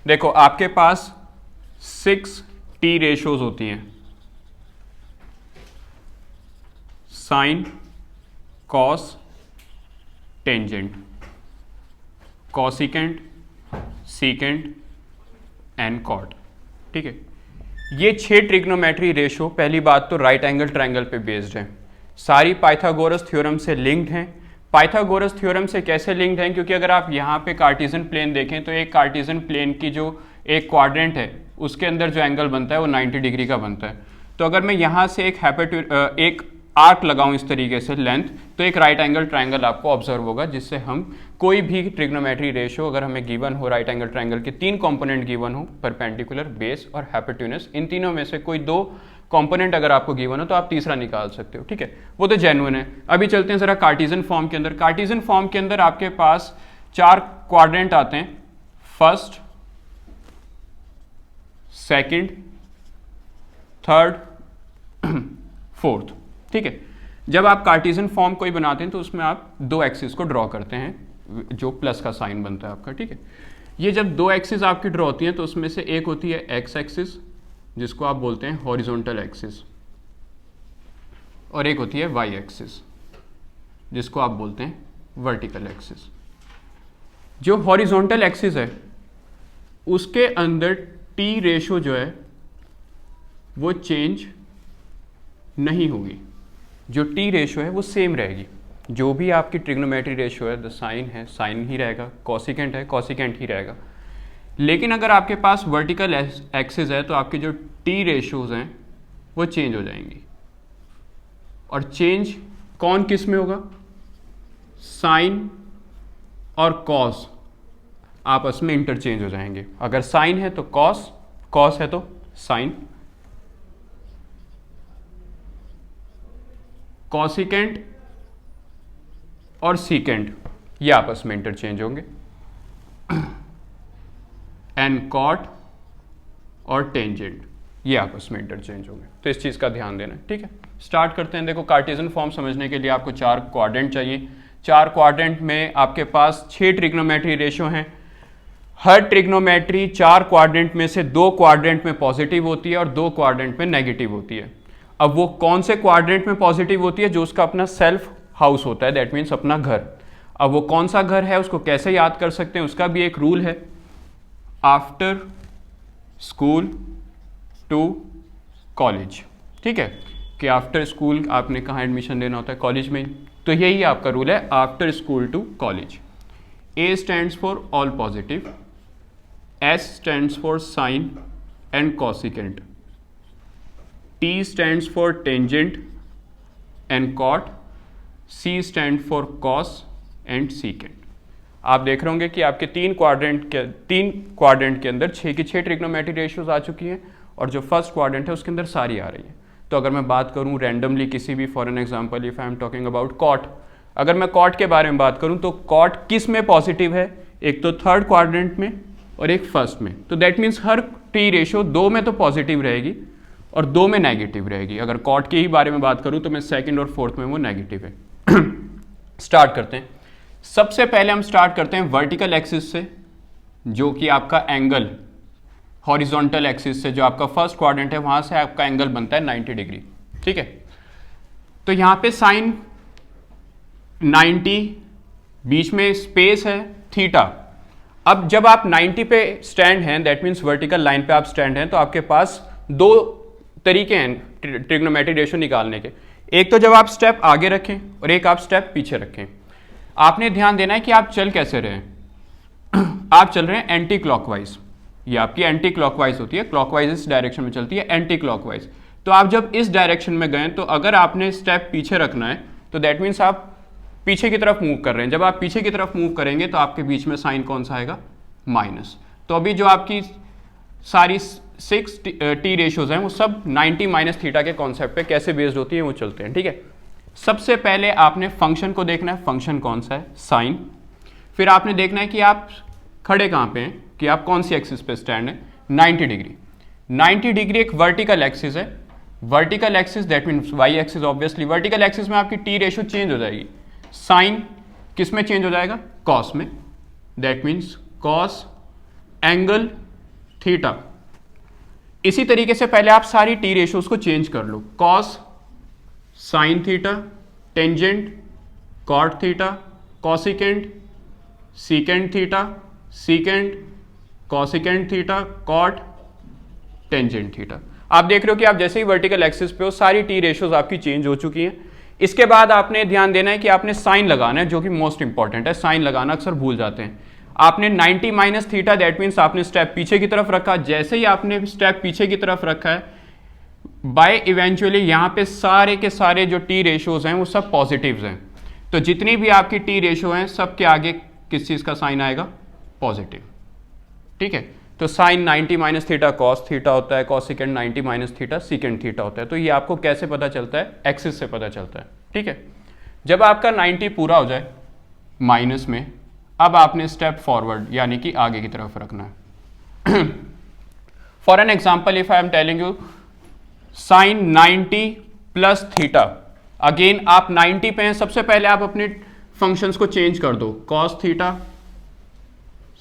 देखो आपके पास 6 T ratios होती हैं, sine, cos, tangent, cosecant, secant and cot. ठीक है, ये 6 ट्रिग्नोमेट्री रेशो पहली बात तो राइट एंगल ट्रायंगल पे बेस्ड है, सारी पाइथागोरस थ्योरम से लिंक्ड हैं। पाइथागोरस थ्योरम से कैसे लिंक्ड हैं? क्योंकि अगर आप यहाँ पे कार्टेशियन प्लेन देखें तो एक कार्टेशियन प्लेन की जो एक क्वाड्रेंट है उसके अंदर जो एंगल बनता है वो 90 डिग्री का बनता है। तो अगर मैं यहाँ से एक आर्क लगाऊं इस तरीके से लेंथ, तो एक राइट एंगल ट्रायंगल आपको ऑब्जर्व होगा, जिससे हम कोई भी ट्रिग्नोमेट्री रेशियो अगर हमें गिवन हो, राइट एंगल ट्रायंगल के 3 कंपोनेंट गिवन हो, परपेंडिकुलर, बेस और हाइपोटेन्यूस, इन तीनों में से कोई 2 कंपोनेंट अगर आपको गिवन हो तो आप तीसरा निकाल सकते हो। ठीक है, वो तो जेन्युइन है। अभी चलते हैं जरा कार्टेशियन फॉर्म के अंदर। कार्टेशियन फॉर्म के अंदर आपके पास 4 क्वाड्रेंट आते हैं, फर्स्ट, सेकंड, थर्ड, फोर्थ। ठीक है, जब आप कार्टेशियन फॉर्म कोई बनाते हैं तो उसमें आप 2 एक्सिस को ड्रॉ करते हैं, जो प्लस का साइन बनता है आपका। ठीक है, ये जब 2 एक्सिस आपकी ड्रॉ होती हैं तो उसमें से एक होती है एक्स एक्सिस, जिसको आप बोलते हैं हॉरिजॉन्टल एक्सिस, और एक होती है वाई एक्सिस, जिसको आप बोलते हैं वर्टिकल एक्सिस। जो हॉरिजॉन्टल एक्सिस है उसके अंदर टी रेशो जो है वो चेंज नहीं होगी, जो टी रेशो है वो सेम रहेगी। जो भी आपकी ट्रिग्नोमेट्री रेशो है, द साइन है साइन ही रहेगा, कॉसिकेंट है कॉसिकेंट ही रहेगा। लेकिन अगर आपके पास वर्टिकल एक्सिस है तो आपके जो टी रेशोज हैं वो चेंज हो जाएंगी। और चेंज कौन किस में होगा? साइन और कॉस आपस में इंटरचेंज हो जाएंगे। अगर साइन है तो कॉस, कॉस है तो साइन, कॉसिकेंट और सीकेंट ये आपस में इंटरचेंज होंगे, एंड कॉट और टेंजेंट ये आपस में इंटरचेंज होंगे। तो इस चीज़ का ध्यान देना है। ठीक है, स्टार्ट करते हैं। देखो कार्टेशियन फॉर्म समझने के लिए आपको 4 क्वाड्रेंट चाहिए। 4 क्वाड्रेंट में आपके पास 6 ट्रिग्नोमेट्री रेशो हैं। हर ट्रिग्नोमेट्री 4 क्वाड्रेंट में से 2 क्वाड्रेंट में पॉजिटिव होती है और 2 क्वाड्रेंट में नेगेटिव होती है। अब वो कौन से क्वाड्रेंट में पॉजिटिव होती है? जो उसका अपना सेल्फ हाउस होता है, दैट मीन्स अपना घर। अब वो कौन सा घर है उसको कैसे याद कर सकते हैं? उसका भी एक रूल है, आफ्टर स्कूल टू कॉलेज। ठीक है, कि आफ्टर स्कूल आपने कहाँ एडमिशन लेना होता है? कॉलेज में। तो यही आपका रूल है, after school to college. A stands for all positive, S stands for sine and cosecant, T stands for tangent and cot, C stands for cos and secant। आप देख रहे होंगे कि आपके 3 क्वाड्रेंट के अंदर 6 की 6 ट्रिग्नोमेट्री रेशियोज आ चुकी हैं, और जो फर्स्ट क्वाड्रेंट है उसके अंदर सारी आ रही है। तो अगर मैं बात करूं रैंडमली किसी भी, for an example if I am talking about cot, अगर मैं कॉट के बारे में बात करूं तो कॉट किस में पॉजिटिव है? एक तो थर्ड क्वाड्रेंट में और एक फर्स्ट में। तो that means her T ratio 2 में तो पॉजिटिव रहेगी और 2 में नेगेटिव रहेगी। अगर कॉट के ही बारे में बात करूं तो मैं सेकंड और फोर्थ में वो नेगेटिव है। स्टार्ट करते हैं। सबसे पहले हम स्टार्ट करते हैं वर्टिकल एक्सिस से, जो कि आपका एंगल हॉरिजॉन्टल एक्सिस से, जो आपका फर्स्ट क्वाड्रेंट है वहां से आपका एंगल बनता है 90 डिग्री। ठीक है, तो यहां पे साइन 90, बीच में स्पेस है थीटा। अब जब आप 90 पे स्टैंड हैं, दैट मीन्स वर्टिकल लाइन पे आप स्टैंड हैं, तो आपके पास 2 तरीके हैं ट्रिग्नोमेट्री रेशियो निकालने के। एक तो जब आप स्टेप आगे रखें और एक आप स्टेप पीछे रखें। आपने ध्यान देना है कि आप चल कैसे रहे हैं। आप चल रहे हैं एंटी क्लॉकवाइज, ये आपकी एंटी क्लॉकवाइज होती है, क्लॉकवाइज इस डायरेक्शन में चलती है, एंटी क्लॉकवाइज। तो आप जब इस डायरेक्शन में गए तो अगर आपने स्टेप पीछे रखना है तो दैट मीन्स आप पीछे की तरफ मूव कर रहे हैं। जब आप पीछे की तरफ मूव करेंगे तो आपके बीच में साइन कौन सा आएगा? माइनस। तो अभी जो आपकी सारी 6 टी रेशियोज हैं वो सब 90 माइनस थीटा के कॉन्सेप्ट पे कैसे बेस्ड होती है वो चलते हैं। ठीक है, सबसे पहले आपने फंक्शन को देखना है, फंक्शन कौन सा है? साइन। फिर आपने देखना है कि आप खड़े कहाँ पे हैं, कि आप कौन सी एक्सिस पे स्टैंड है? 90 डिग्री। 90 डिग्री एक वर्टिकल एक्सिस है। Vertical axis that means Y axis. Obviously vertical axis में आपकी टी रेशियो चेंज हो जाएगी। साइन किस में चेंज हो जाएगा? कॉस में। That means cos angle theta. इसी तरीके से पहले आप सारी टी रेशियोज को चेंज कर लो, cos sine theta, tangent cot theta, cosecant secant theta, secant cosecant theta, cot tangent theta. आप देख रहे हो कि आप जैसे ही वर्टिकल एक्सिस पे हो सारी टी रेशियोज आपकी चेंज हो चुकी हैं। इसके बाद आपने ध्यान देना है कि आपने साइन लगाना है, जो कि मोस्ट इंपॉर्टेंट है। साइन लगाना अक्सर भूल जाते हैं। आपने 90 माइनस थीटा, दैट मीन्स आपने स्टेप पीछे की तरफ रखा। जैसे ही आपने स्टेप पीछे की तरफ रखा है, बाय इवेंचुअली यहाँ पे सारे के सारे जो टी रेशियोज हैं वो सब पॉजिटिव्स हैं। तो जितनी भी आपकी टी रेशियो हैं सबके आगे किस चीज़ का साइन आएगा? पॉजिटिव। ठीक है, तो sine 90 minus theta cos theta होता है, cosecant 90 minus theta secant theta होता है। तो ये आपको कैसे पता चलता है? एक्सिस से पता चलता है। ठीक है, जब आपका 90 पूरा हो जाए माइनस में, अब आपने स्टेप फॉरवर्ड यानी कि आगे की तरफ रखना है। For an example, if I am telling you sine 90 plus theta, again आप 90 पे हैं, सबसे पहले आप अपने फंक्शंस को चेंज कर दो, cos theta,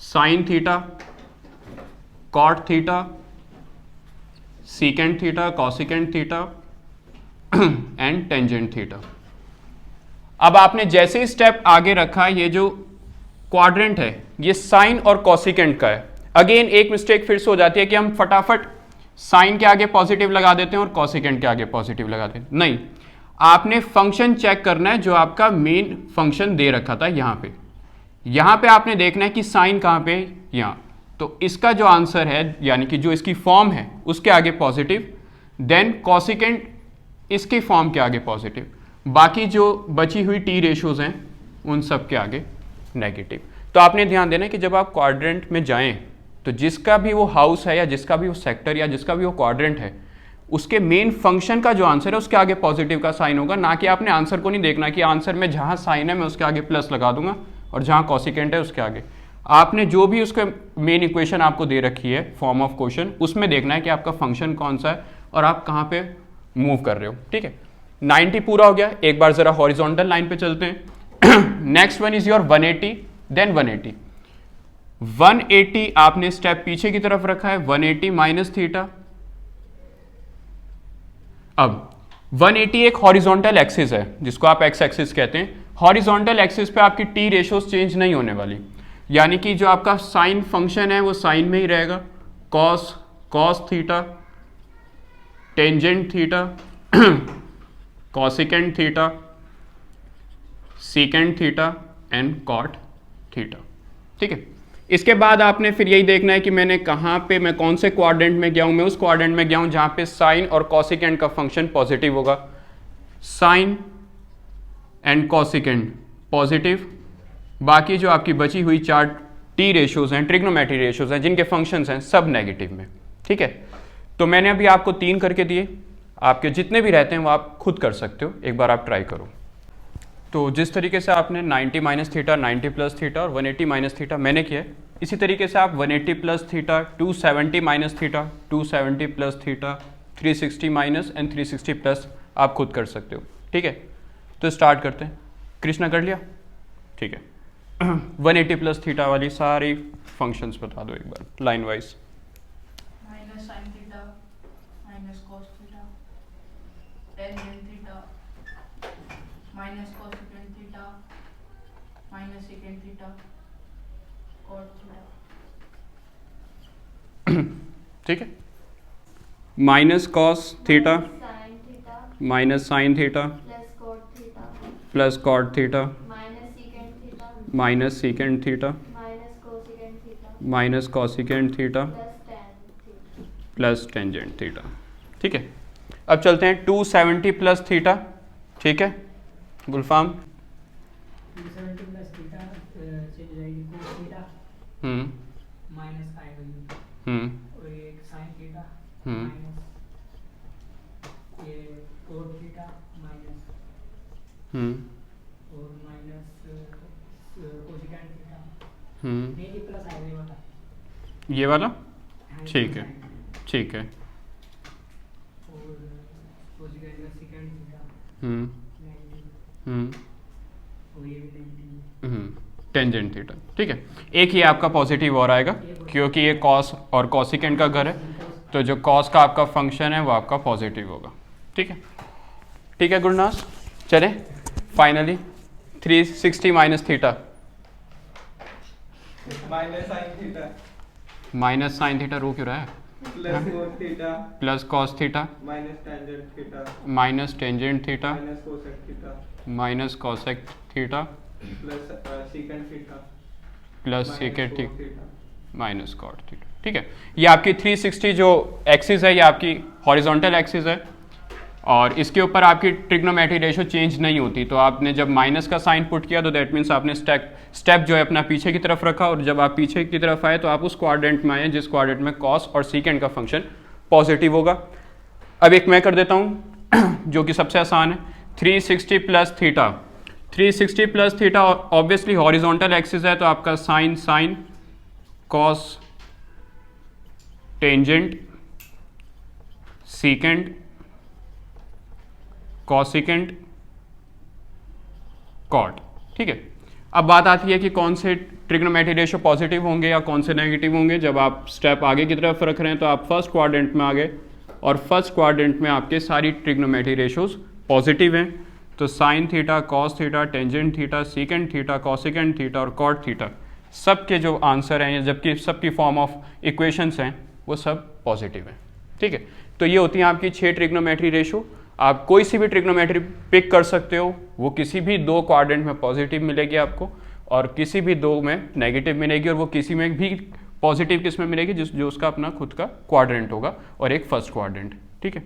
sine theta, cot theta, secant theta, cosecant theta and tangent theta. अब आपने जैसे ही स्टेप आगे रखा, ये जो क्वाड्रेंट है ये साइन और कॉसिकेंट का है। अगेन एक मिस्टेक फिर से हो जाती है कि हम फटाफट साइन के आगे पॉजिटिव लगा देते हैं और कॉसिकेंट के आगे पॉजिटिव लगा देते हैं। नहीं, आपने फंक्शन चेक करना है जो आपका मेन फंक्शन दे रखा था यहां पे आपने देखना है कि साइन कहां पे? यहां। तो इसका जो आंसर है यानी कि जो इसकी फॉर्म है उसके आगे पॉजिटिव, देन कॉसिकेंट इसकी फॉर्म के आगे पॉजिटिव, बाकी जो बची हुई टी रेशियोज हैं उन सब के आगे नेगेटिव। तो आपने ध्यान देना है कि जब आप क्वाड्रेंट में जाएं तो जिसका भी वो हाउस है या जिसका भी वो सेक्टर या जिसका भी वो क्वाड्रेंट है, उसके मेन फंक्शन का जो आंसर है उसके आगे पॉजिटिव का साइन होगा। ना कि आपने आंसर को नहीं देखना कि आंसर में जहां साइन है मैं उसके आगे प्लस लगा दूंगा और जहां कॉसिकेंट है उसके आगे। आपने जो भी उसके मेन इक्वेशन आपको दे रखी है फॉर्म ऑफ क्वेश्चन, उसमें देखना है कि आपका फंक्शन कौन सा है और आप कहां पे मूव कर रहे हो। ठीक है, 90 पूरा हो गया। एक बार जरा हॉरिजॉन्टल लाइन पे चलते हैं। Next one is your 180, then 180। 180 आपने स्टेप पीछे की तरफ रखा है, 180 माइनस थीटा। अब 180 एक हॉरिजॉन्टल एक्सिस है जिसको आप एक्स एक्सिस कहते हैं। हॉरिजॉन्टल एक्सिस पे आपकी टी रेशियोज चेंज नहीं होने वाली, यानी कि जो आपका साइन फंक्शन है वो साइन में ही रहेगा, cos cos theta, tangent theta, cosecant theta, secant theta and cot theta. ठीक है, इसके बाद आपने फिर यही देखना है कि मैंने कहाँ पे, मैं कौन से क्वाड्रेंट में गया हूँ। मैं उस क्वाड्रेंट में गया हूँ जहाँ पे साइन और कॉसिकेंट का फंक्शन पॉजिटिव होगा। साइन एंड कॉसिकेंट पॉजिटिव, बाकी जो आपकी बची हुई चार टी रेशियोज हैं, ट्रिग्नोमेट्री रेशियोज हैं, जिनके फंक्शंस हैं सब नेगेटिव में। ठीक है, तो मैंने अभी आपको 3 करके दिए, आपके जितने भी रहते हैं वो आप खुद कर सकते हो, एक बार आप ट्राई करो। तो जिस तरीके से आपने 90 माइनस थीटा, 90 प्लस थीटा और 180 माइनस थीटा मैंने किया है, इसी तरीके से आप 180 plus theta, 270 minus theta, 270 plus theta, 360 minus and 360 plus आप खुद कर सकते हो। ठीक है, तो स्टार्ट करते हैं। कृष्णा कर लिया? ठीक है। 180 प्लस थीटा वाली सारी फंक्शंस बता दो एक बार line wise. Minus sine theta, minus cos theta, tangent theta, minus cosecant theta, minus secant theta, cot theta. ठीक है, minus cos theta, minus sine theta, plus cot theta, minus secant theta, minus cosecant theta, plus tangent theta. ठीक है, अब चलते हैं 270 plus theta. ठीक है गुलफाम? 270 plus theta चली जाएगी cos theta minus I value और ये sin थीटा माइनस ये cot थीटा माइनस और माइनस कोसेकेंट थीटा नहीं प्लस आई वाला, ये वाला। ठीक है, ठीक है। और कोसेकेंट का सेकेंड थीटा और ये भी 90 टेंजेंट थीटा। ठीक है, एक ही आपका पॉजिटिव और आएगा, क्योंकि ये कॉस और कॉसिकेंट का घर है, तो जो कॉस का आपका फंक्शन है वो आपका पॉजिटिव होगा। ठीक है, ठीक है गुरनास। चले finally 360 minus theta, minus sine theta रो क्यों रहा है, plus cos theta minus tangent theta minus cosec theta plus secant theta minus cot theta. ठीक है, ये आपकी 360 जो एक्सिस है ये आपकी हॉरिजॉन्टल एक्सिस है और इसके ऊपर आपकी ट्रिग्नोमेट्री रेशियो चेंज नहीं होती। तो आपने जब माइनस का साइन पुट किया तो दैट मीन्स आपने स्टेप जो है अपना पीछे की तरफ रखा, और जब आप पीछे की तरफ आए तो आप उस क्वाड्रेंट में आए जिस क्वाड्रेंट में कॉस और सीकेंड का फंक्शन पॉजिटिव होगा। अब एक मैं कर देता हूँ जो कि सबसे आसान है, 360 plus theta, 360 plus theta obviously horizontal axis है तो आपका sine sine cos tangent secant cosecant cot. ठीक है, अब बात आती है कि कौन से ट्रिग्नोमेट्री रेशियो पॉजिटिव होंगे या कौन से नेगेटिव होंगे। जब आप स्टेप आगे की तरफ रख रहे हैं तो आप फर्स्ट क्वाड्रेंट में आ गए और फर्स्ट क्वाड्रेंट में आपके सारी ट्रिग्नोमेट्री रेशियोज पॉजिटिव हैं। तो sine theta cos theta tangent theta secant theta cosecant theta और कॉट थीटा सब के जो आंसर हैं, जबकि सबकी फॉर्म ऑफ इक्वेशंस हैं, वो सब पॉजिटिव हैं। ठीक है, तो ये होती हैं आपकी 6 ट्रिग्नोमेट्री रेशियो। आप कोई सी भी ट्रिग्नोमेट्री पिक कर सकते हो, वो किसी भी 2 क्वाड्रेंट में पॉजिटिव मिलेगी आपको और किसी भी 2 में नेगेटिव मिलेगी, और वो किसी में भी पॉजिटिव किस में मिलेगी जो उसका अपना खुद का क्वाड्रेंट होगा और एक फर्स्ट क्वाड्रेंट। ठीक है।